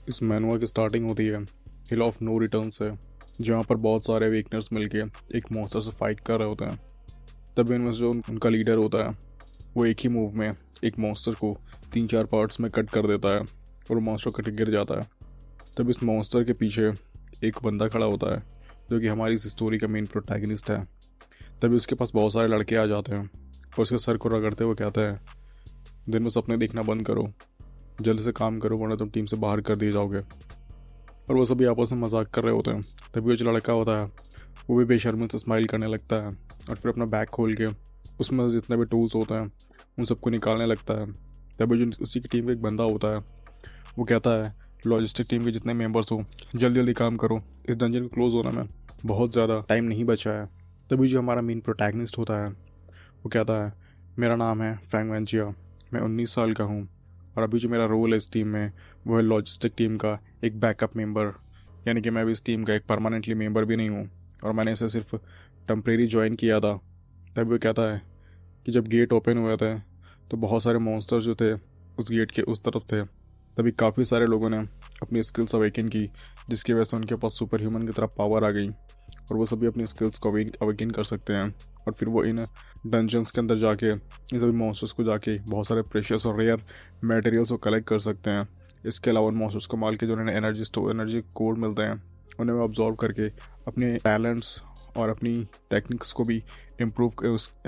इस मैनुअल की स्टार्टिंग होती है हिल ऑफ नो रिटर्न से, जहाँ पर बहुत सारे वीकनर्स मिलके एक मॉन्स्टर से फाइट कर रहे होते हैं। तभी इनमें से जो उनका लीडर होता है वो एक ही मूव में एक मॉन्स्टर को 3-4 पार्ट्स में कट कर देता है और वो मॉन्स्टर कट के गिर जाता है। तब इस मॉन्स्टर के पीछे एक बंदा खड़ा होता है जो कि हमारी इस स्टोरी का मेन प्रोटैगनिस्ट है। तभी उसके पास बहुत सारे लड़के आ जाते हैं और उसके सर को रगड़ते हुए कहते हैं, दिन में सपने देखना बंद करो, जल्दी से काम करो वरना तुम टीम से बाहर कर दिए जाओगे। और वो सभी आपस में मजाक कर रहे होते हैं। तभी वो जो लड़का होता है वो भी बेशर्मी से स्माइल करने लगता है और फिर अपना बैग खोल के उसमें से जितने भी टूल्स होते हैं उन सबको निकालने लगता है। तभी जो उसी की टीम का एक बंदा होता है वो कहता है, लॉजिस्टिक टीम के जितने मेंबर्स हो जल्दी जल्दी काम करो, इस डंजन को क्लोज होने में बहुत ज़्यादा टाइम नहीं बचा है। तभी जो हमारा मेन प्रोटैगनिस्ट होता है वो कहता है, मेरा नाम है फैंग वेंजिया, मैं 19 साल का हूँ और अभी जो मेरा रोल है इस टीम में वो है लॉजिस्टिक टीम का एक बैकअप मेंबर, यानी कि मैं भी इस टीम का एक परमानेंटली मेंबर भी नहीं हूँ और मैंने इसे सिर्फ टेम्परेरी ज्वाइन किया था। तभी वो कहता है कि जब गेट ओपन हुए थे तो बहुत सारे मॉन्स्टर्स जो थे उस गेट के उस तरफ थे। तभी काफ़ी सारे लोगों ने अपनी स्किल्स अवेकन की, जिसकी वजह से उनके पास सुपर ह्यूमन की तरफ पावर आ गई और वो सभी अपनी स्किल्स को अवेकन कर सकते हैं। और फिर वो इन डंजन्स के अंदर जाके इन सभी मॉन्स्टर्स को जाके बहुत सारे प्रेशियस और रेयर मटेरियल्स को कलेक्ट कर सकते हैं। इसके अलावा उन मॉन्स्टर्स को मार के जो उन्हें एनर्जी कोड मिलते हैं उन्हें वो ऑब्जॉर्व करके अपने टैलेंट्स और अपनी टेक्निक्स को भी इम्प्रूव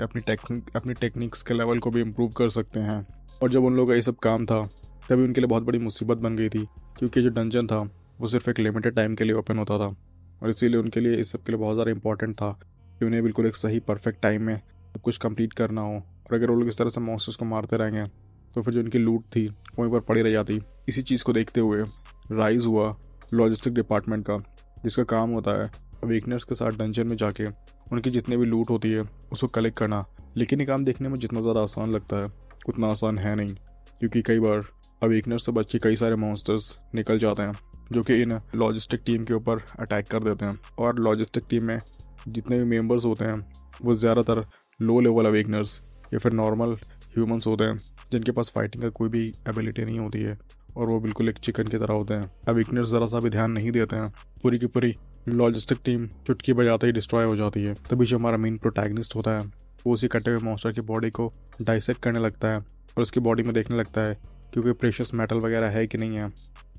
अपनी टेक्निक्स के लेवल को भी इम्प्रूव कर सकते हैं। और जब उन लोगों का ये सब काम था तभी उनके लिए बहुत बड़ी मुसीबत बन गई थी, क्योंकि जो डंजन था वो सिर्फ एक लिमिटेड टाइम के लिए ओपन होता था और इसीलिए उनके लिए इस सब के लिए बहुत ज़्यादा इंपॉर्टेंट था कि उन्हें बिल्कुल एक सही परफेक्ट टाइम में सब कुछ कंप्लीट करना हो। और अगर वो लोग इस तरह से मॉन्स्टर्स को मारते रहेंगे तो फिर जो उनकी लूट थी वो एक बार पड़ी रह जाती। इसी चीज़ को देखते हुए राइज हुआ लॉजिस्टिक डिपार्टमेंट का, जिसका काम होता है अवेकनर्स के साथ डंजन में जाके उनकी जितनी भी लूट होती है उसको कलेक्ट करना। लेकिन ये काम देखने में जितना ज़्यादा आसान लगता है उतना आसान है नहीं, क्योंकि कई बार अवेकनर्स से बच के कई सारे मॉन्स्टर्स निकल जाते हैं जो कि इन लॉजिस्टिक टीम के ऊपर अटैक कर देते हैं। और लॉजिस्टिक टीम में जितने भी मेंबर्स होते हैं वो ज़्यादातर लो लेवल अवेकनर्स या फिर नॉर्मल ह्यूमंस होते हैं जिनके पास फाइटिंग का कोई भी एबिलिटी नहीं होती है और वो बिल्कुल एक चिकन की तरह होते हैं। अवेकनर्स ज़रा सा भी ध्यान नहीं देते हैं, पूरी की पूरी लॉजिस्टिक टीम चुटकी बजाते ही डिस्ट्रॉय हो जाती है। तभी जो हमारा मेन प्रोटैगनिस्ट होता है वो उसी कटे हुए मॉन्स्टर की बॉडी को डाइसेक्ट करने लगता है और उसकी बॉडी में देखने लगता है क्योंकि प्रेशियस मेटल वगैरह है कि नहीं है।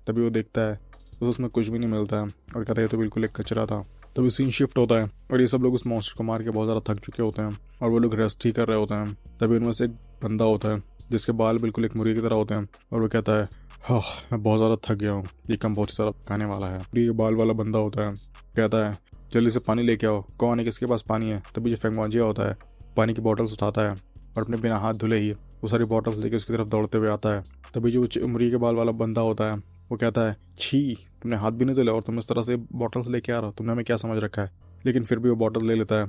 तभी वो देखता है तो उसमें कुछ भी नहीं मिलता है और कहता है तो बिल्कुल एक कचरा था। तभी सीन शिफ्ट होता है और ये सब लोग उस मॉन्स्टर को मार के बहुत ज़्यादा थक चुके होते हैं और वो लोग रेस्ट ही कर रहे होते हैं। तभी उनमें से एक बंदा होता है जिसके बाल बिल्कुल एक मुर्गी की तरह होते हैं और वो कहता है, हाँ मैं बहुत ज़्यादा थक गया हूँ, ये काम बहुत ही ज़्यादा खाने वाला है। मुर्गी के बाल वाला बंदा होता है, कहता है जल्दी से पानी लेके आओ, कौन है किसके पास पानी है। तभी जो फेंगवांजिया होता है पानी की बॉटल्स उठाता है और अपने बिना हाथ धुले ही वो सारी बॉटल्स लेके उसकी तरफ दौड़ते हुए आता है। तभी जो मुर्गी के बाल वाला बंदा होता है वो कहता है, छी तुमने हाथ भी नहीं धुले और तुम इस तरह से बॉटल्स लेके आ रहा हो, तुमने हमें क्या समझ रखा है। लेकिन फिर भी वो बॉटल ले लेता है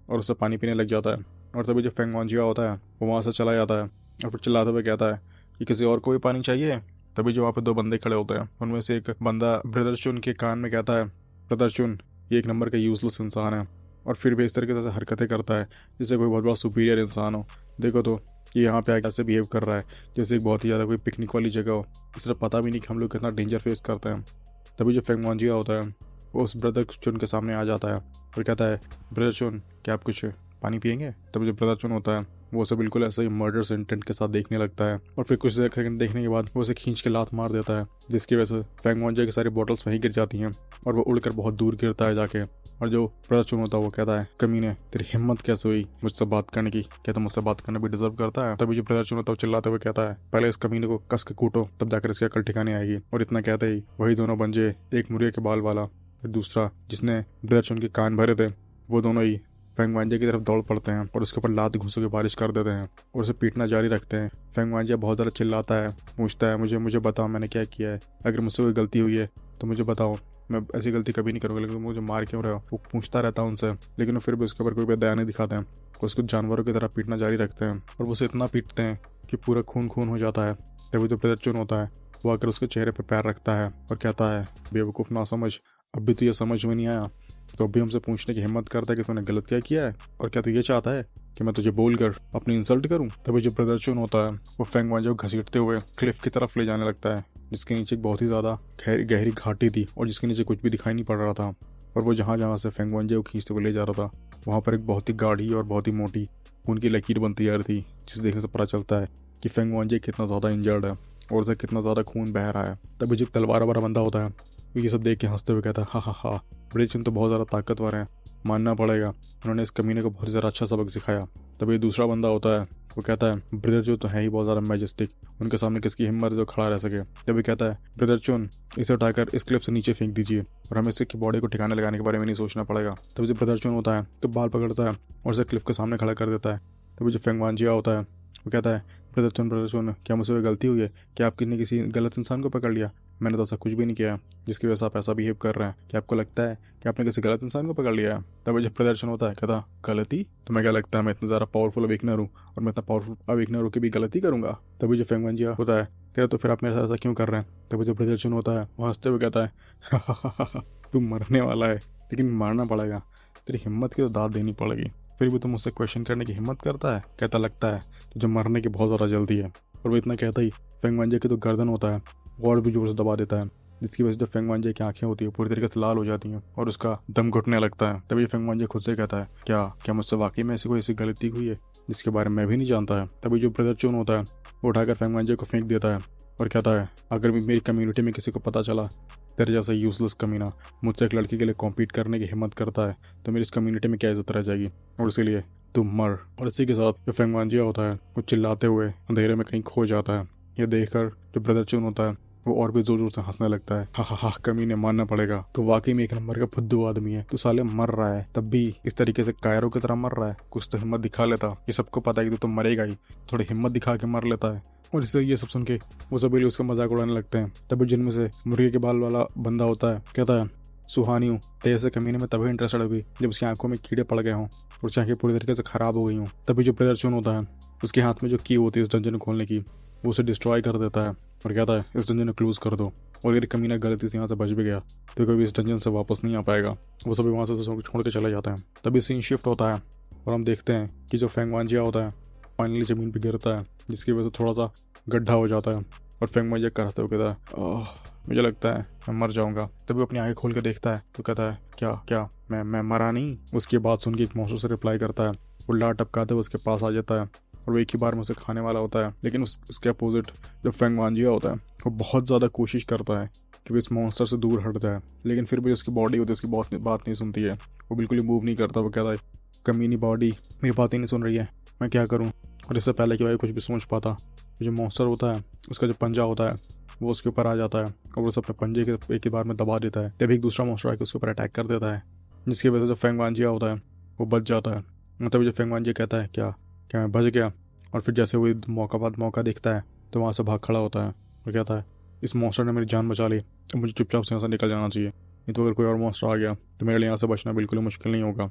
और उससे पानी पीने लग जाता है। और तभी जो फेंगवांजिया होता है वो वहाँ से चला जाता है और फिर चिल्लाते हुए कहता है कि किसी और को भी पानी चाहिए। तभी जो वहाँ पे 2 बंदे खड़े होते हैं उनमें से एक बंदा ब्रदर चुन के कान में कहता है, ब्रदर चुन ये एक नंबर का यूजलेस इंसान है और फिर भी इस तरीके से हरकतें करता है जैसे कोई बहुत बड़ा सुपीरियर इंसान हो। देखो तो ये यहाँ पे आके ऐसे बिहेव कर रहा है जैसे एक बहुत ही ज़्यादा कोई पिकनिक वाली जगह हो, इस तरह पता भी नहीं कि हम लोग कितना डेंजर फेस करते हैं। तभी जो फेंगवांजिया होता है वो उस ब्रदर चुन के सामने आ जाता है और कहता है, ब्रदर चुन क्या आप कुछ पानी पियेंगे। तभी जो ब्रदर चुन होता है वो उसे बिल्कुल ऐसे ही मर्डर इंटेंट के साथ देखने लगता है और फिर कुछ देर देखने के बाद वो उसे खींच के लात मार देता है, जिसकी वजह से फेंगवांजिया की सारी बॉटल्स वहीं गिर जाती हैं और वो उड़कर बहुत दूर गिरता है जाके। और जो ब्रदर चुन होता है वो कहता है, कमीने तेरी हिम्मत कैसे हुई मुझसे बात करने की, क्या तुम मुझसे बात करना भी डिजर्व करता है। तभी जो ब्रदर चुन होता है वो चिल्लाते हुए कहता है, पहले इस कमीने को कस के कूटो तब जाकर इसकी अकल ठिकाने आएगी। और इतना कहते ही वही दोनों बंजे, एक मुर्गे के बाल वाला फिर दूसरा जिसने ब्रदर चुन के कान भरे थे, वो दोनों ही फेंगवांजिया की तरफ दौड़ पड़ते हैं और उसके ऊपर लात घूंसों की बारिश कर देते हैं और उसे पीटना जारी रखते हैं। फेंगवांजिया बहुत ज़्यादा चिल्लाता है, पूछता है, मुझे बताओ मैंने क्या किया है, अगर मुझसे कोई गलती हुई है तो मुझे बताओ, मैं ऐसी गलती कभी नहीं करूँगा, लेकिन मुझे मार क्यों रहे हो। वो पूछता रहता है उनसे, लेकिन वो फिर भी उसके ऊपर कोई दया नहीं दिखाते हैं, उसको जानवरों की तरह पीटना जारी रखते हैं और वो उसे इतना पीटते हैं कि पूरा खून खून हो जाता है। तभी तो ब्रदर चुन होता है वो आकर उसके चेहरे पर पैर रखता है और कहता है, बेवकूफ़ ना समझ, अभी तो ये समझ में नहीं आया तो अभी हमसे पूछने की हिम्मत करता है कि तूने गलत क्या किया है और क्या तू ये चाहता है कि मैं तुझे बोलकर अपनी इंसल्ट करूं। तभी जो ब्रदर चुन होता है वो फेंगवांजिया को घसीटते हुए क्लिफ की तरफ ले जाने लगता है जिसके नीचे एक बहुत ही ज़्यादा गहरी घाटी थी और जिसके नीचे कुछ भी दिखाई नहीं पड़ रहा था। और वो जहाँ जहाँ से फेंग वांजे को खींचते हुए ले जा रहा था वहाँ पर एक बहुत ही गाढ़ी और बहुत ही मोटी खून की लकीर बनती जा रही थी, जिसे देखने से पता चलता है कि फेंग वांजे कितना ज़्यादा इंजर्ड है और उसे कितना ज़्यादा खून बह रहा है। तभी जो तलवार वाला बंदा होता है वो ये सब देख के हंसते हुए कहता है, हा हा हा, ब्रिज तो बहुत ज़्यादा ताकतवर है, मानना पड़ेगा, उन्होंने इस कमीने को बहुत ज़्यादा अच्छा सबक सिखाया। तभी दूसरा बंदा होता है वो कहता है, ब्रदर जो तो है ही बहुत ज़्यादा मैजेस्टिक, उनके सामने किसकी हिम्मत है जो खड़ा रह सके। तभी कहता है, ब्रदर चुन, इसे उठाकर इस क्लिफ से नीचे फेंक दीजिए और हमें इसकी बॉडी को ठिकाने लगाने के बारे में नहीं सोचना पड़ेगा। तभी जो ब्रदर चुन होता है तो बाल पकड़ता है और उसे क्लिफ के सामने खड़ा कर देता है। तभी जो फेंग वांजिया होता है वो कहता है, ब्रदर चुन, क्या मुझसे गलती हुई है? क्या आपने किसी गलत इंसान को पकड़ लिया? मैंने तो ऐसा कुछ भी नहीं किया जिसकी वजह से आप ऐसा बिहेव कर रहे हैं। क्या आपको लगता है कि आपने किसी गलत इंसान को पकड़ लिया है? तब जब प्रदर्शन होता है कहता, गलती? तुम्हें क्या लगता है मैं इतना ज़्यादा पावरफुल अवेकनर हूँ और मैं इतना पावरफुल अवेकनर हूँ कि भी गलती करूंगा? तभी जो फेंग वांजिया होता है कहता, तो फिर आप मेरे साथ ऐसा क्यों कर रहे हैं? तभी जो प्रदर्शन होता है वो हंसते हुए कहता है, तू मरने वाला है लेकिन मारना पड़ेगा, तेरी हिम्मत की तो दाद देनी पड़ेगी, फिर भी तुम मुझसे क्वेश्चन करने की हिम्मत करता है? कहता, लगता है तुझे मरने की बहुत ज़्यादा जल्दी है। और वो इतना कहता ही फेंग वांजिया की तो गर्दन होता है वो और भी जोर से दबा देता है, जिसकी वजह से जो फेंग वांजिया की आंखें होती है पूरी तरीके से लाल हो जाती हैं और उसका दम घुटने लगता है। तभी फेंग वांजिया खुद से कहता है, क्या क्या मुझसे वाकई में ऐसी गलती हुई है जिसके बारे में मैं भी नहीं जानता है? तभी जो ब्रदर चून होता है वो उठाकर फेंग वांजिया को फेंक देता है और कहता है, अगर मेरी कम्युनिटी में किसी को पता चला तेरे जैसा यूजलेस कमीना मुझसे एक लड़की के लिए कॉम्पीट करने की हिम्मत करता है तो मेरी इस कम्युनिटी में क्या इज्जत रह जाएगी, और इसीलिए तू मर। और इसी के साथ जो फेंग वांजिया होता है वो चिल्लाते हुए अंधेरे में कहीं खो जाता है। ये देखकर जो ब्रदर चून होता है वो और भी जोर जोर से हंसने लगता है, हा हा हा, कमीने मानना पड़ेगा, तो वाकई में एक नंबर का फुद्दू आदमी है, तू साले मर रहा है तब भी इस तरीके से कायरों की तरह मर रहा है, कुछ तो हिम्मत दिखा लेता, ये सबको पता है कि तू तो मरेगा ही, थोड़ी हिम्मत दिखा के मर लेता है। और इससे ये सब सुन के वो सभी लोग उसका मजाक उड़ाने लगते हैं। तभी जिनमें से मुर्गे के बाल वाला बंदा होता है कहता है, सुहानी हूँ तेज से कमीने में तभी इंटरेस्टेड हुई जब उसकी आंखों में कीड़े पड़ गए हों और उसकी आंखें पूरी तरीके से खराब हो गई हों। तभी जो प्रदर्शन होता है उसके हाथ में जो की होती है इस डंजन को खोलने की वो उसे डिस्ट्रॉय कर देता है और कहता है, इस डंजन को क्लोज कर दो और अगर कमीना गलती से यहाँ से बच भी गया तो कभी इस डंजन से वापस नहीं आ पाएगा। वो सभी वहाँ से छोड़ के चले जाते हैं। तभी सीन शिफ्ट होता है और हम देखते हैं कि जो फेंग वांजिया होता है फाइनली ज़मीन पर गिरता है, जिसकी वजह से थोड़ा सा गड्ढा हो जाता है और फेंग वांजिया करते हुए कहता है, मुझे लगता है मैं मर जाऊंगा। तभी अपनी आंखें खोल के देखता है तो कहता है, क्या क्या मैं मरा नहीं? उसकी बात सुन के एक मॉन्स्टर से रिप्लाई करता है, वो लात टपकाते हुए उसके पास आ जाता है और वो एक ही बार में उसे खाने वाला होता है। लेकिन उसके अपोजिट जो फेंग वांजिया होता है वो बहुत ज़्यादा कोशिश करता है कि वो इस मॉन्स्टर से दूर हट जाए, लेकिन फिर भी उसकी बॉडी होती है उसकी बात नहीं सुनती है, वो बिल्कुल ही मूव नहीं करता। वो कहता है, कमीनी बॉडी मेरी बात ही नहीं सुन रही है, मैं क्या करूँ? और इससे पहले कि भाई कुछ भी सोच पाता, जो मॉन्स्टर होता है उसका जो पंजा होता है वो उसके ऊपर आ जाता है और वो अपने पंजे के एक ही बार में दबा देता है। तभी एक दूसरा मॉन्स्टर आके उसके ऊपर अटैक कर देता है, जिसकी वजह से जो फेंग वांजिया होता है वो बच जाता है। तभी जो फेंग वांजिया कहता है, क्या क्या मैं बच गया? और फिर जैसे वो मौका दिखता है तो वहाँ से भाग खड़ा होता है और कहता है, इस मॉन्स्टर ने मेरी जान बचा ली, तो मुझे चुपचाप से यहाँ से निकल जाना चाहिए, नहीं तो अगर कोई और मॉन्स्टर आ गया तो मेरे लिए यहाँ से बचना बिल्कुल मुश्किल नहीं होगा।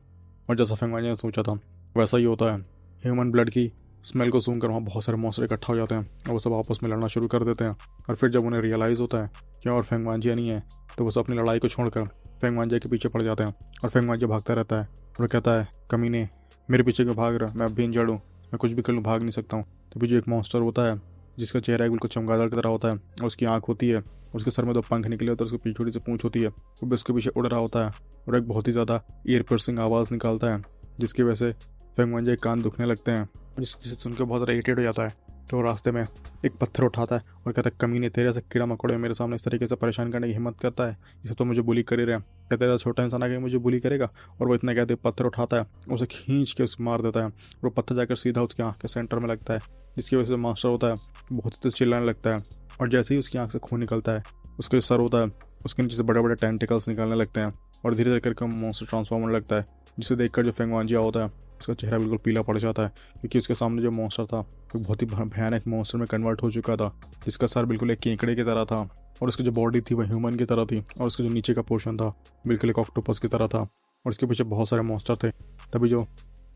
और जैसा फेंग वांजिया ने सोचा था वैसा ही होता है। ह्यूमन ब्लड की स्मेल को सूंघकर वहाँ बहुत सारे मॉन्स्टर इकट्ठा हो जाते हैं और वो सब आपस में लड़ना शुरू कर देते हैं। और फिर जब उन्हें रियलाइज़ होता है कि और फेंग वांजिया नहीं है तो वो सब अपनी लड़ाई को छोड़कर फेंग वांजिया के पीछे पड़ जाते हैं और फेंग वांजिया भागता रहता है और कहता है, कमीने मेरे पीछे क्यों भाग रहा? मैं अब भी इंजर्ड हूँ, मैं कुछ भी कर लूँ, भाग नहीं सकता हूँ। तभी जो एक मॉन्स्टर होता है जिसका चेहरा बिल्कुल चमगादड़ की तरह होता है और उसकी आँख होती है, उसके सर में 2 पंख निकले होते हैं, उसकी छोटी सी पूंछ होती है, वो भी उसके पीछे उड़ रहा होता है और एक बहुत ही ज़्यादा ईयर पियर्सिंग आवाज़ निकालता है, जिसकी वजह से फेंग वांजिया के कान दुखने लगते हैं, जिससे सुनकर बहुत ज़्यादा इरिटेट हो जाता है। तो रास्ते में एक पत्थर उठाता है और कहता है, कमीने तेरे से कीड़ा मकोड़े मेरे सामने इस तरीके से परेशान करने की हिम्मत करता है, इसे तो मुझे बुली कर ही रहे हैं। कहता है, छोटा इंसान आके मुझे बुली करेगा? और वो इतना कहते पत्थर उठाता है, उसे खींच के उसको मार देता है और वो पत्थर जाकर सीधा उसकी आँख के सेंटर में लगता है, जिसकी वजह से मास्टर होता है बहुत ही तेज चिल्लाने लगता है। और जैसे ही उसकी आँख से खून निकलता है उसका जो सर होता है उसके नीचे से बड़े बड़े टेंटिकल्स निकलने लगते हैं और धीरे धीरे करके मॉन्स्टर ट्रांसफॉर्म होने लगता है, जिसे देखकर जो फेंग वांजिया होता है उसका चेहरा बिल्कुल पीला पड़ जाता है, क्योंकि उसके सामने जो मॉन्स्टर था वो बहुत ही भयानक मॉन्स्टर में कन्वर्ट हो चुका था, जिसका सर बिल्कुल एक केकड़े की तरह था और उसकी जो बॉडी थी वह ह्यूमन की तरह थी और उसका जो नीचे का पोर्शन था बिल्कुल एक ऑक्टोपस की तरह था और उसके पीछे बहुत सारे मॉन्स्टर थे। तभी जो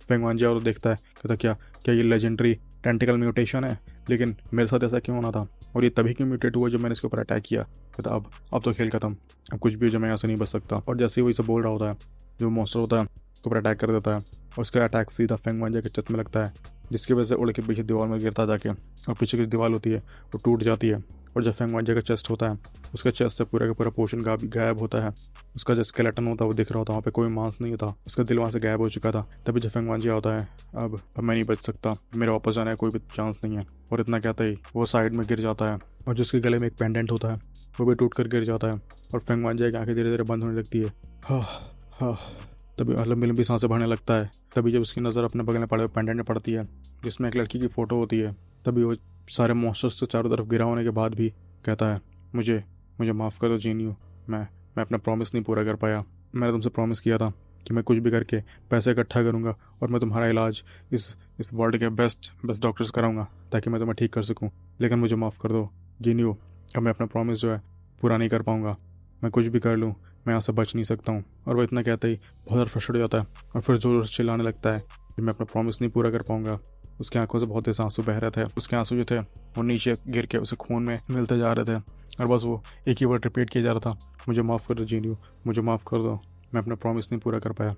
फेंग वांजिया और देखता है, कहता क्या क्या ये लेजेंडरी टेंटिकल म्यूटेशन है, लेकिन मेरे साथ ऐसा क्यों होना था और ये तभी क्यों म्यूटेट हुआ जब मैंने इसके ऊपर अटैक किया? कहता अब तो खेल खत्म, अब कुछ भी हो जाए मैं यहाँ से नहीं बच सकता। और जैसे ही वो इसे बोल रहा होता है जो मॉन्स्टर होता है उसके ऊपर अटैक कर देता है और उसका अटैक सीधा फेंग वांजिया के चत में लगता है, जिसकी वजह से उड़ के पीछे दीवार में गिरता जाके और पीछे की दीवार होती है वो टूट जाती है और जब फेंग वांजे का चेस्ट होता है, उसका चेस्ट से पूरा का पूरा पोर्शन गायब होता है। उसका जो स्केलेटन होता है वो दिख रहा होता है, वहाँ पे कोई मांस नहीं होता, उसका दिल वहाँ से गायब हो चुका था। तभी जब फेंग वांजे होता है, अब मैं नहीं बच सकता, मेरे वापस जाने का कोई भी चांस नहीं है। और इतना कहते ही वो साइड में गिर जाता है और जिसके गले में एक पेंडेंट होता है वो भी टूट कर गिर जाता है और फेंग वांजे की आंखें धीरे धीरे बंद होने लगती है। हाँ हाँ, तभी लंबी लंबी सांसें भरने लगता है। तभी जब उसकी नज़र अपने बगल में पड़े हुए पेंडेंट में पड़ती है जिसमें एक लड़की की फ़ोटो होती है, तभी वो सारे मॉन्स्टर्स से चारों तरफ गिरा होने के बाद भी कहता है, मुझे मुझे माफ़ कर दो जीनियो, मैं अपना प्रॉमिस नहीं पूरा कर पाया। मैंने तुमसे प्रॉमिस किया था कि मैं कुछ भी करके पैसे इकट्ठा करूँगा और मैं तुम्हारा इलाज इस वर्ल्ड के बेस्ट डॉक्टर्स कराऊंगा ताकि मैं तुम्हें ठीक कर सकूँ, लेकिन मुझे माफ़ कर दो जीनियो, अब मैं अपना प्रॉमिस जो है पूरा नहीं कर पाऊँगा। मैं कुछ भी कर लूँ, मैं यहाँ से बच नहीं सकता हूँ। और वो इतना कहते ही बहुत ज़्यादा फ्रस्ट्रेट हो जाता है और फिर जोर से चिल्लाने लगता है कि मैं अपना प्रॉमिस नहीं पूरा कर पाऊँगा। उसकी आंखों से बहुत तेज आंसू बह रहे थे। उसके आंसू जो थे वो नीचे गिर के उसे खून में मिलते जा रहे थे और बस वो एक ही वर्ड रिपीट किया जा रहा था, मुझे माफ़ कर दो जीनियो, मुझे माफ़ कर दो, मैं अपना प्रॉमिस नहीं पूरा कर पाया।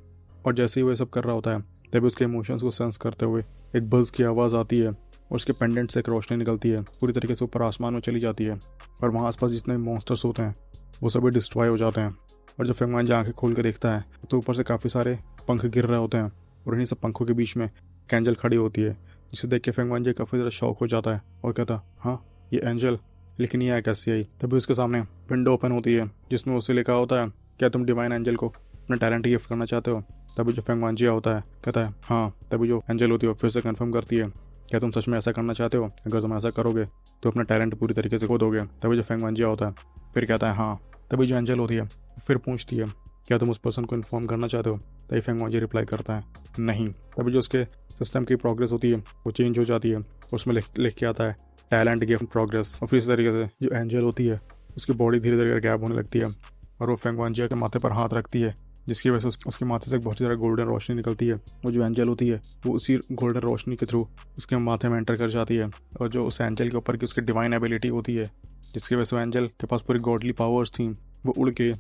और जैसे ही वो सब कर रहा होता है तभी उसके इमोशंस को सेंस करते हुए एक बज़ की आवाज़ आती है और उसके पेंडेंट से एक रोशनी निकलती है, पूरी तरीके से ऊपर आसमान में चली जाती है और वहाँ आसपास जितने मॉन्स्टर्स होते हैं वो सभी डिस्ट्रॉय हो जाते हैं। और जब फेंग वांजे आंखें खोल के देखता है तो ऊपर से काफ़ी सारे पंख गिर रहे होते हैं और इन्हीं सब पंखों के बीच में एक एंजल खड़ी होती है, जिसे देख के फेंग वांजे काफ़ी ज़्यादा शौक हो जाता है और कहता, हाँ ये एंजल, लेकिन ये कैसे आई। तभी उसके सामने विंडो ओपन होती है जिसमें उससे लिखा होता है, क्या तुम डिवाइन एंजल को अपना टैलेंट गिफ्ट करना चाहते हो। तभी जो फेंग वांजे होता है कहता है हाँ। तभी जो एंजल होती है फिर से कंफर्म करती है, क्या तुम सच में ऐसा करना चाहते हो, अगर तुम ऐसा करोगे तो अपना टैलेंट पूरी तरीके से खो दोगे। तभी जो फेंग वांजे होता है फिर कहता है हाँ। तभी जो एंजल होती है फिर पूछती है, क्या तुम उस पर्सन को इन्फॉर्म करना चाहते हो। तभी फेंग वांजे रिप्लाई करता है नहीं। तभी जो उसके सिस्टम की प्रोग्रेस होती है वो चेंज हो जाती है, उसमें लिख के आता है टैलेंट गिफ्ट प्रोग्रेस। और फिर इस तरीके से जो एंजल होती है उसकी बॉडी धीरे धीरे गैप होने लगती है और वो फेंग वांजे के माथे पर हाथ रखती है, जिसकी वजह से उसके माथे से बहुत ही ज़्यादा गोल्डन रोशनी निकलती है। वो जो एंजल होती है वो उसी गोल्डन रोशनी के थ्रू उसके माथे में एंटर कर जाती है और जो उस एंजल के ऊपर की उसकी डिवाइन एबिलिटी होती है, जिसकी वजह से एंजल के पास पूरी गॉडली पावर्स थी, वो उड़ के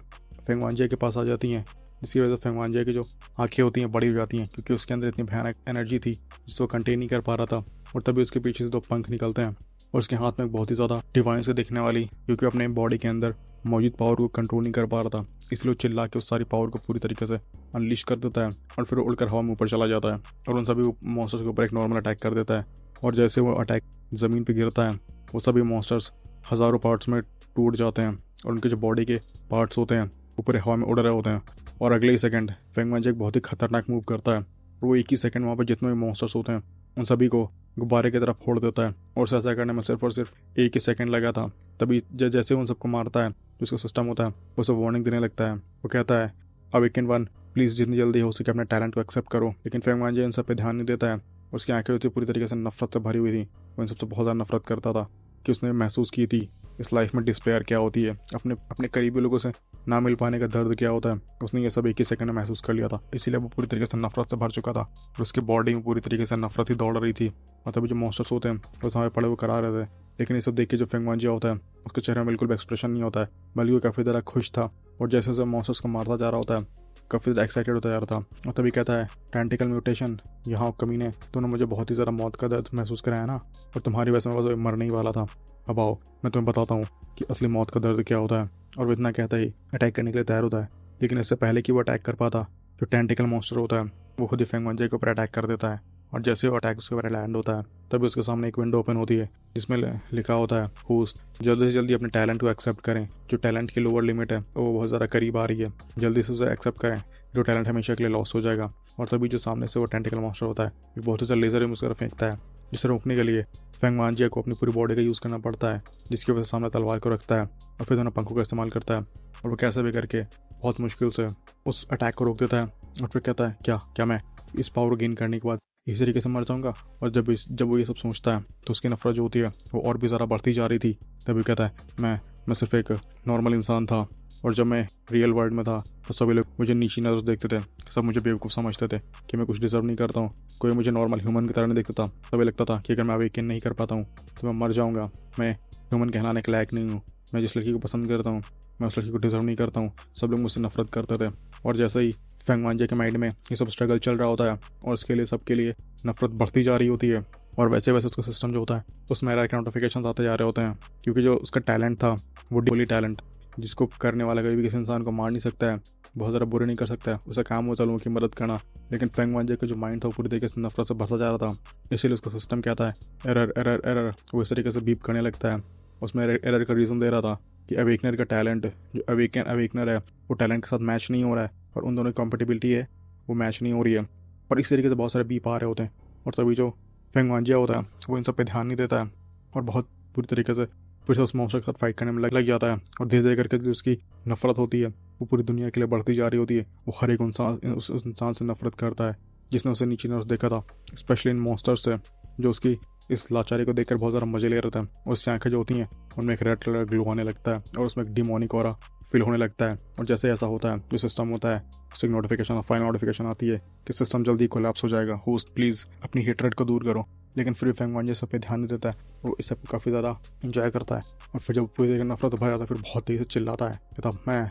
फेंग वांजे के पास आ जाती हैं, जिसकी वजह से फेंग वांजे की जो आंखें होती हैं बड़ी हो जाती हैं क्योंकि उसके अंदर इतनी भयानक एनर्जी थी जिसको कंटेन नहीं कर पा रहा था। और तभी उसके पीछे से 2 पंख निकलते हैं और उसके हाथ में बहुत ही ज़्यादा डिवाइन से दिखने वाली, क्योंकि अपने बॉडी के अंदर मौजूद पावर को कंट्रोल नहीं कर पा रहा था, इसलिए वो चिल्ला के उस सारी पावर को पूरी तरीके से अनलिश कर देता है और फिर उड़कर हवा में ऊपर चला जाता है और उन सभी मॉन्स्टर्स के ऊपर एक नॉर्मल अटैक कर देता है। और जैसे वो अटैक ज़मीन पर गिरता है वो सभी मॉन्स्टर्स हज़ारों पार्ट्स में टूट जाते हैं और उनके जो बॉडी के पार्ट्स होते हैं ऊपर हवा में उड़ रहे होते हैं। और अगले ही सेकंड फेंग वांजे एक बहुत ही खतरनाक मूव करता है और वो एक ही सेकंड वहाँ पर जितने भी मॉन्स्टर्स होते हैं उन सभी को गुब्बारे की तरफ फोड़ देता है और उसे ऐसा करने में सिर्फ और सिर्फ एक ही सेकंड लगा था। तभी जैसे उन सबको मारता है जो उसका सिस्टम होता है वो उसे वार्निंग देने लगता है। वो कहता है, अवेकन वन, प्लीज़ जितनी जल्दी हो सके अपने टैलेंट को एक्सेप्ट करो। लेकिन फेंग वांजे इन सब पे ध्यान नहीं देता है। उसकी आंखें होती पूरी तरीके से नफरत से भरी हुई थी। वो इन सबसे बहुत ज़्यादा नफरत करता था कि उसने महसूस की थी इस लाइफ में डिस्पेयर क्या होती है, अपने करीबी लोगों से ना मिल पाने का दर्द क्या होता है। उसने ये सब एक ही सेकंड में महसूस कर लिया था, इसीलिए वो पूरी तरीके से नफरत से भर चुका था और उसकी बॉडी में पूरी तरीके से नफरत ही दौड़ रही थी। और तभी जो मॉन्स्टर्स होते हैं वो समय पड़े हुए करा रहे थे, लेकिन ये सब देख के जो फेंग वांजे होता है उसके चेहरे में बिल्कुल भी एक्सप्रेशन नहीं होता है, बल्कि वो काफ़ी ज़्यादा खुश था और जैसे जैसे मॉन्स्टर्स को मारता जा रहा होता है काफ़ी ज़्यादा एक्साइटेड होता जा रहा था। और तभी कहता है, टेंटिकल म्यूटेशन, यहाँ कमीने तूने मुझे बहुत ही ज़्यादा मौत का दर्द महसूस कराया ना, और तुम्हारी वजह से मैं मरने ही वाला था। अब आओ मैं तुम्हें बताता हूँ कि असली मौत का दर्द क्या होता है। और वो इतना कहता ही अटैक करने के लिए तैयार होता है, लेकिन इससे पहले कि वो अटैक कर पाता जो टेंटिकल मॉन्स्टर होता है वो खुद ही फेंग वांजे के ऊपर अटैक कर देता है। और जैसे वो अटैक उसके ऊपर लैंड होता है तभी उसके सामने एक विंडो ओपन होती है जिसमें लिखा होता है, होस्ट जल्दी से जल्दी अपने टैलेंट को एक्सेप्ट करें, जो टैलेंट की लोअर लिमिट है वो बहुत ज़्यादा करीब आ रही है, जल्दी से उसे एक्सेप्ट करें, जो टैलेंट हमेशा के लिए लॉस हो जाएगा। और तभी जो सामने से वो टेंटिकल मॉन्स्टर होता है एक बहुत ही ज़्यादा लेजर उसकी तरफ फेंकता है, जिसे रोकने के लिए फेंग वांजे को अपनी पूरी बॉडी का यूज़ करना पड़ता है, जिसकी वजह से सामने तलवार को रखता है और फिर दोनों पंखों का इस्तेमाल करता है और वो कैसे भी करके बहुत मुश्किल से उस अटैक को रोक देता है। और फिर कहता है, क्या मैं इस पावर गेन करने के बाद इसी तरीके से मर जाऊंगा। और जब वो ये सब सोचता है तो उसकी नफरत जो होती है वो और भी ज़्यादा बढ़ती जा रही थी। तभी कहता है, मैं सिर्फ एक नॉर्मल इंसान था और जब मैं रियल वर्ल्ड में था तो सभी लोग मुझे नीची नज़र देखते थे, सब मुझे बेवकूफ़ समझते थे कि मैं कुछ डिजर्व नहीं करता हूँ, कोई मुझे नॉर्मल ह्यूमन की तरह नहीं देखता था। तभी लगता था कि अगर मैं अवेकन नहीं कर पाता हूँ तो मैं मर जाऊँगा, मैं ह्यूमन कहलाने के लायक नहीं हूँ, मैं जिस लड़की को पसंद करता हूँ मैं उस लड़की को डिजर्व नहीं करता हूँ, सब लोग मुझसे नफरत करते थे। और जैसे ही फेंग वांजे के माइंड में ये सब स्ट्रगल चल रहा होता है और उसके लिए सबके लिए नफरत बढ़ती जा रही होती है, और वैसे वैसे उसका सिस्टम जो होता है उसमें एरर के नोटिफिकेशन आते जा रहे होते हैं, क्योंकि जो उसका टैलेंट था वो डिबोली टैलेंट, जिसको करने वाला कभी भी किसी इंसान को मार नहीं सकता है, बहुत ज़्यादा बुरे नहीं कर सकता है, उसका काम होता है लोगों की मदद करना। लेकिन फेंग वांजे का जो माइंड था वो पूरी तरीके से नफरत से भरता जा रहा था, इसीलिए उसका सिस्टम क्या था, एरर एरर एरर, वो इस तरीके से बीप करने लगता है। उसमें एरर का रीज़न दे रहा था कि अवेकनर का टैलेंट, जो अवेकनर है वो टैलेंट के साथ मैच नहीं हो रहा है, और उन दोनों की कॉम्पेटिबिलिटी है वो मैच नहीं हो रही है, और इस तरीके से बहुत सारे बीप आ रहे होते हैं। और तभी जो फेंग वांजिया होता है वो इन सब पे ध्यान नहीं देता है, और बहुत बुरी तरीके से फिर से उस मॉन्स्टर के साथ फाइट करने में लग जाता है। और धीरे धीरे करके जो उसकी नफरत होती है वो पूरी दुनिया के लिए बढ़ती जा रही होती है। वो हर एक इंसान उस इंसान से नफरत करता है जिसने उसे नीचे नजर देखा था, स्पेशली इन मॉन्स्टर से, जो उसकी इस लाचारी को देखकर बहुत ज़्यादा मजे ले रहे थे। और उसकी आंखें जो होती हैं उनमें एक रेड कलर ग्लो आने लगता है, और उसमें एक डिमोनिक ऑरा फील होने लगता है। और जैसे ऐसा होता है, जो सिस्टम होता है उससे एक नोटिफिकेशन, फाइनल नोटिफिकेशन आती है कि सिस्टम जल्दी कोलैप्स हो जाएगा, होस्ट प्लीज़ अपनी हेटरेट को दूर करो। लेकिन फिर फेंग वांजे सब पे ध्यान नहीं देता है, वो इस सब काफ़ी ज़्यादा इंजॉय करता है। और फिर जब पूरी तरीके नफरत भर जाता है, फिर बहुत तेज़ से चिल्लाता है, कहता मैं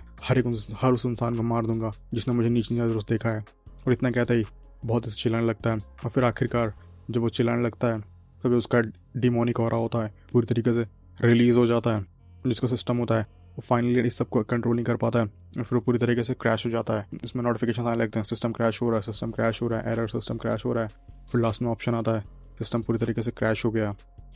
हर उस इंसान को मार दूंगा जिसने मुझे नीचे नजर देखा है। और इतना कहता ही बहुत तेज़ चिल्लाने लगता है। और फिर आखिरकार जब वो चिल्लाने लगता है तभी उसका डिमोनिक ऑरा होता है पूरी तरीके से रिलीज़ हो जाता है, जिसका सिस्टम होता है वो फाइनली इस सबको कंट्रोल नहीं कर पाता है, और फिर वो पूरी तरीके से क्रैश हो जाता है। इसमें नोटिफिकेशन आने लगते हैं, सिस्टम क्रैश हो रहा है, सिस्टम क्रैश हो रहा है, एरर, सिस्टम क्रैश हो रहा है। फिर लास्ट में ऑप्शन आता है सिस्टम पूरी तरीके से क्रैश हो गया,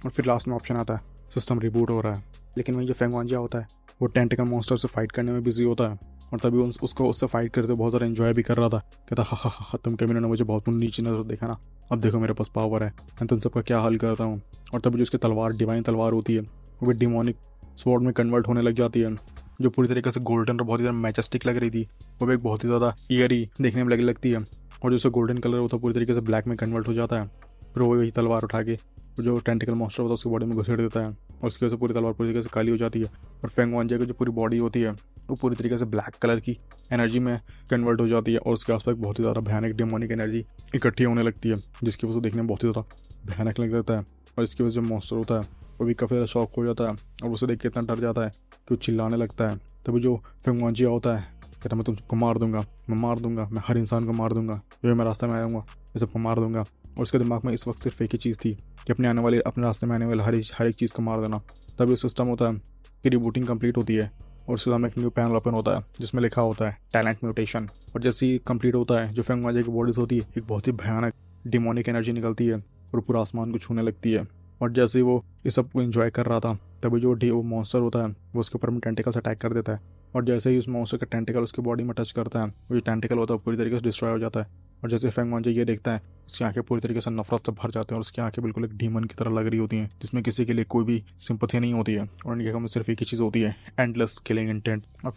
और फिर लास्ट में ऑप्शन आता है सिस्टम रिबूट हो रहा है। लेकिन वहीं जो फेंग वांजिया होता है वो टेंटिकल मॉन्स्टर से फाइट करने में बिजी होता है, और तभी उसको उससे फाइट करते बहुत ज़्यादा एंजॉय भी कर रहा था। कहता हा तुम कभी ने मुझे बहुत नीचे नजर देखा ना, अब देखो मेरे पास पावर है, मैं तुम सबका क्या हाल करता हूँ। और तभी जो उसकी तलवार डिवाइन तलवार होती है वो भी डिमोनिक स्वॉर्ड में कन्वर्ट होने लग जाती है, जो पूरी तरीके से गोल्डन और बहुत ही ज़्यादा मैजेस्टिक लग रही थी, वो भी एक बहुत ही ज़्यादा ईयरी देखने में लगती है। और जो उसका गोल्डन कलर होता है पूरी तरीके से ब्लैक में कन्वर्ट हो जाता है। फिर वो वही तलवार उठा के जो टेंटिकल मॉन्स्टर होता है उसकी बॉडी में घुसेड़ देता है, और उसकी वजह से पूरी तलवार पूरी तरीके से काली हो जाती है। और फेंग वांजिया की जो पूरी बॉडी होती है वो पूरी तरीके से ब्लैक कलर की एनर्जी में कन्वर्ट हो जाती है, और उसके आसपास बहुत ही ज़्यादा भयानक डेमोनिक एनर्जी इकट्ठी होने लगती है, जिसकी वजह से देखने में बहुत ही ज़्यादा भयानक लग जाता है। और इसकी वजह से जो मॉन्स्टर होता है वो भी काफ़ी ज़्यादा शॉक हो जाता है, और उसे देख के इतना डर जाता है कि वो चिल्लाने लगता है। तभी जो फेंग वांजिया होता है कहता मैं तुमको मार दूंगा, मैं हर इंसान को मार दूंगा, जो मैं रास्ते में आऊँगा मैं सबको मार दूंगा। और उसके दिमाग में इस वक्त सिर्फ एक ही चीज़ थी कि अपने रास्ते में आने वाले हर एक चीज़ को मार देना। तभी सिस्टम होता है कि रिबूटिंग कंप्लीट होती है, और उसके सामने एक न्यू पैनल ओपन होता है जिसमें लिखा होता है टैलेंट म्यूटेशन। और जैसे ही कंप्लीट होता है, जो फेंग वांजिया की बॉडीज होती है एक बहुत ही भयानक डिमोनिक एनर्जी निकलती है, और पूरा आसमान को छूने लगती है। और जैसे ही वो इस सब को एंजॉय कर रहा था तभी जो वो मॉन्स्टर होता है वो उसके ऊपर में टेंटिकल से अटैक कर देता है, और जैसे ही उस मॉन्स्टर का टेंटिकल उसकी बॉडी में टच करता है वो जो टेंटिकल होता है पूरी तरीके से डिस्ट्रॉय हो जाता है। और जैसे फेंग वांजिया ये देखता है उसकी आंखें पूरी तरीके से नफरत से भर जाते हैं, और उसकी आंखें बिल्कुल एक डीमन की तरह लग रही होती हैं, जिसमें किसी के लिए कोई भी सिंपथी नहीं होती है, और उनके में सिर्फ एक ही चीज़ होती है एंडलेस किलिंग इंटेंट। और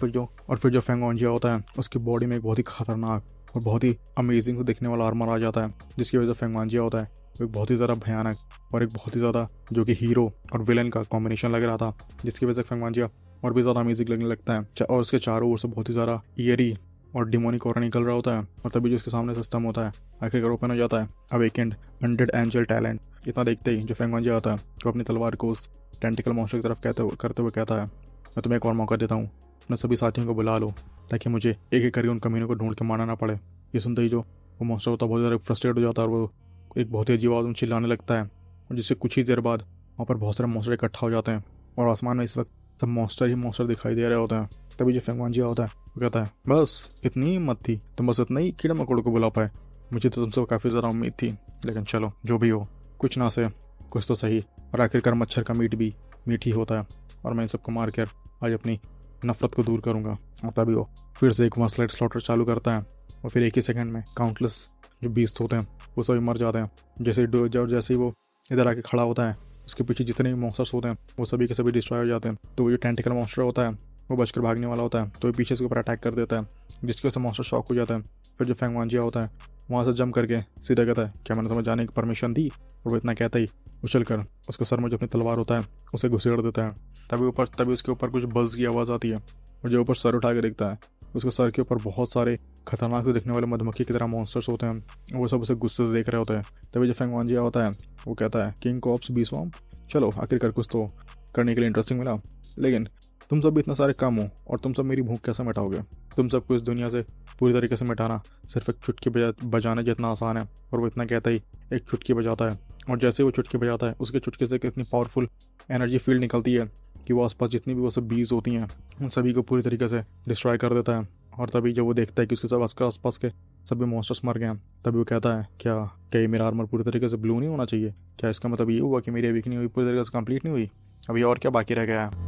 फिर जो फेंग वांजिया होता है उसकी बॉडी में एक बहुत ही खतरनाक और बहुत ही अमेजिंग से दिखने वाला आर्मर आ जाता है, जिसकी वजह से फेंग वांजिया होता है वो एक बहुत ही ज़्यादा भयानक और एक बहुत ही ज़्यादा जो कि हीरो और विलन का कॉम्बिनेशन लग रहा था, जिसकी वजह से फेंग वांजिया और भी ज़्यादा अमेजिंग लगने लगता है। और उसके चारों ओर से बहुत ही ज़्यादा ईयरी और डिमोनिक ऑरा निकल रहा होता है, और तभी जो उसके सामने सिस्टम होता है आखिरकार ओपन हो जाता है अवेकेंड अनडेड एंजल टैलेंट। इतना देखते ही जो फेंग वांजिया आता है तो अपनी तलवार को उस टेंटिकल मॉन्स्टर की तरफ करते हुए कहता है मैं तुम्हें एक और मौका देता हूँ, अपने सभी साथियों को बुला लो ताकि मुझे एक एक करके उन कमीनों को ढूंढ के मारना ना पड़े। ये सुनते ही जो वो मॉन्स्टर होता है बहुत ज़्यादा फ्रस्ट्रेट हो जाता है, और वो एक बहुत ही अजीब आवाज़ में चिल्लाने लगता है, और जिससे कुछ ही देर बाद वहाँ पर बहुत सारे मॉन्स्टर इकट्ठा हो जाते हैं, और आसमान में इस वक्त सब मॉन्स्टर ही मॉन्स्टर दिखाई दे रहे होते हैं। तभी जो फेंग वांजिया होता है वो कहता है बस इतनी हिम्मत थी, तुम बस इतना ही कीड़ा मकोड़ों को बुला पाए, मुझे तो तुमसे काफ़ी ज़्यादा उम्मीद थी, लेकिन चलो जो भी हो कुछ ना से कुछ तो सही। और आखिरकार मच्छर का मीट भी मीठ ही होता है, और मैं इन सबको मार कर आज अपनी नफरत को दूर करूँगा। और तभी वो फिर से एक मसलेट स्लॉटर चालू करता है, और फिर एक ही सेकंड में काउंटलेस जो बीस्ट होते हैं वो सभी मर जाते हैं। जैसे ही वो इधर आके खड़ा होता है उसके पीछे जितने भी मॉन्स्टर्स होते हैं वो सभी के सभी डिस्ट्रॉय हो जाते हैं। तो वो जो टेंटिकल मॉन्स्टर होता है वो बचकर भागने वाला होता है, तो वो पीछे से ऊपर अटैक कर देता है, जिसकी वजह से मॉन्स्टर शॉक हो जाता है। फिर जो फेंग वांजिया होता है वहाँ से जंप करके सीधा कहता है क्या मैंने तुम्हें जाने की परमिशन दी, और वो इतना कहता ही उछल कर उसके सर में जो अपनी तलवार होता है उसे घुसेड़ देता है। तभी उसके ऊपर कुछ बज़ की आवाज़ आती है, और जो ऊपर सर उठा के देखता है उसके सर के ऊपर बहुत सारे खतरनाक से दिखने वाले मधुमक्खी की तरह मॉन्स्टर्स होते हैं, वो सब उसे गुस्से से देख रहे होते हैं। तभी जो फेंग वांजिया होता है वो कहता है किंग कॉप्स बी स्वॉर्म, चलो आखिरकार कुछ तो करने के लिए इंटरेस्टिंग मिला, लेकिन तुम सब भी इतने सारे कम हो और तुम सब मेरी भूख कैसे मिटाओगे? तुम सबको इस दुनिया से पूरी तरीके से मिटाना सिर्फ एक चुटकी बजाने जितना आसान है। और वो इतना कहता ही एक चुटकी बजाता है, और जैसे वो चुटकी बजाता है उसके चुटकी से कितनी पावरफुल एनर्जी फील्ड निकलती है कि वो आसपास जितनी भी वो सब बीज होती हैं उन सभी को पूरी तरीके से डिस्ट्रॉय कर देता है। और तभी जब वो देखता है कि उसके सब आसपास के सभी मॉन्स्टर्स मर गए हैं, तभी वो कहता है क्या ये मेरा आर्मर पूरी तरीके से ब्लू नहीं होना चाहिए? क्या इसका मतलब ये हुआ कि मेरी अवेकनिंग पूरी तरीके से कंप्लीट नहीं हुई? अभी और क्या बाकी रह गया है?